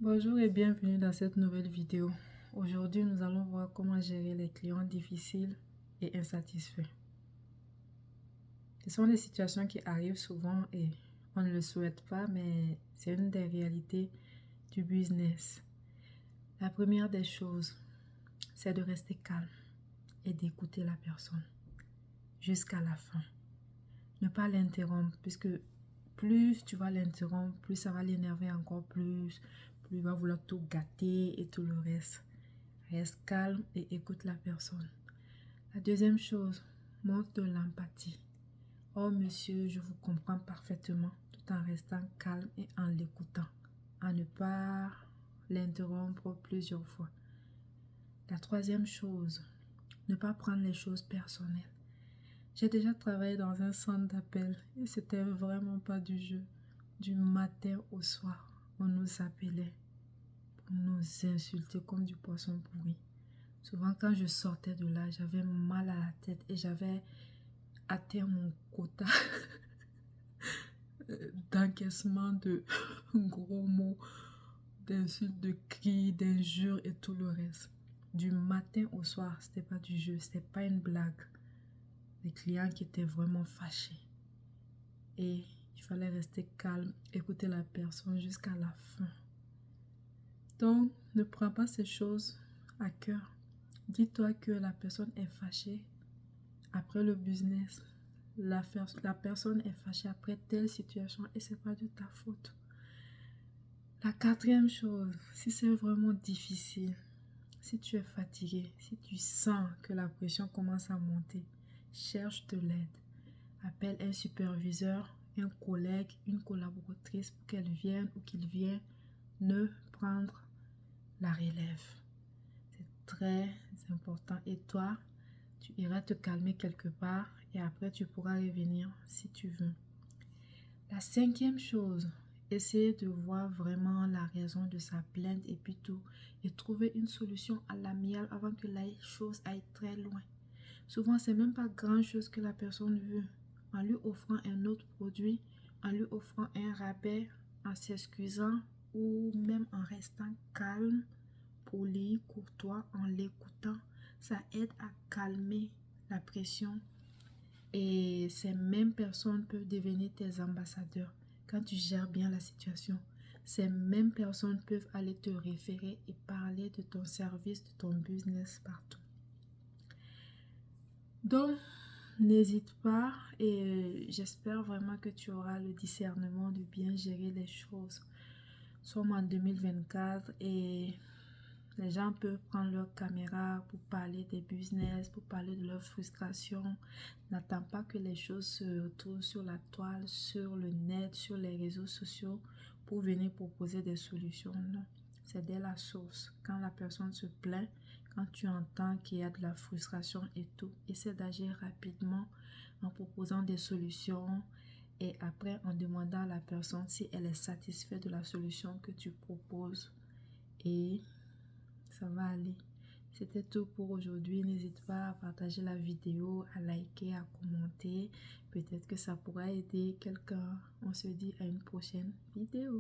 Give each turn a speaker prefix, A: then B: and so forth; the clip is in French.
A: Bonjour et bienvenue dans cette nouvelle vidéo. Aujourd'hui, nous allons voir comment gérer les clients difficiles et insatisfaits. Ce sont des situations qui arrivent souvent et on ne le souhaite pas, mais c'est une des réalités du business. La première des choses, c'est de rester calme et d'écouter la personne jusqu'à la fin. Ne pas l'interrompre, puisque plus tu vas l'interrompre, plus ça va l'énerver encore plus il va vouloir tout gâter et tout le reste. Reste calme et écoute la personne. La deuxième chose, montre de l'empathie. Oh monsieur, je vous comprends parfaitement, tout en restant calme et en l'écoutant, à ne pas l'interrompre plusieurs fois. La troisième chose, ne pas prendre les choses personnelles. J'ai déjà travaillé dans un centre d'appel et c'était vraiment pas du jeu. Du matin au soir, on nous appelait pour nous insulter comme du poisson pourri. Souvent, quand je sortais de là, j'avais mal à la tête et j'avais atteint mon quota d'encaissement de gros mots, d'insultes, de cris, d'injures et tout le reste. Du matin au soir, c'était pas du jeu, c'était pas une blague. Les clients qui étaient vraiment fâchés. Et il fallait rester calme, écouter la personne jusqu'à la fin. Donc, ne prends pas ces choses à cœur. Dis-toi que la personne est fâchée après le business. La personne est fâchée après telle situation et c'est pas de ta faute. La quatrième chose, si c'est vraiment difficile, si tu es fatigué, si tu sens que la pression commence à monter, cherche de l'aide. Appelle un superviseur, un collègue, une collaboratrice pour qu'elle vienne ou qu'il vienne ne prendre la relève. C'est très important. Et toi, tu iras te calmer quelque part et après tu pourras revenir si tu veux. La cinquième chose, essayer de voir vraiment la raison de sa plainte et puis tout et trouver une solution à l'amiable avant que la chose aille très loin. Souvent, c'est même pas grand chose que la personne veut. En lui offrant un autre produit, en lui offrant un rabais, en s'excusant ou même en restant calme, poli, courtois, en l'écoutant, ça aide à calmer la pression et ces mêmes personnes peuvent devenir tes ambassadeurs quand tu gères bien la situation. Ces mêmes personnes peuvent aller te référer et parler de ton service, de ton business partout. Donc, n'hésite pas et j'espère vraiment que tu auras le discernement de bien gérer les choses. Nous sommes en 2024 et les gens peuvent prendre leur caméra pour parler des business, pour parler de leurs frustrations. N'attends pas que les choses se retrouvent sur la toile, sur le net, sur les réseaux sociaux pour venir proposer des solutions. Non, c'est dès la source. Quand la personne se plaint, quand tu entends qu'il y a de la frustration et tout, essaie d'agir rapidement en proposant des solutions et après en demandant à la personne si elle est satisfaite de la solution que tu proposes et ça va aller. C'était tout pour aujourd'hui. N'hésite pas à partager la vidéo, à liker, à commenter. Peut-être que ça pourra aider quelqu'un. On se dit à une prochaine vidéo.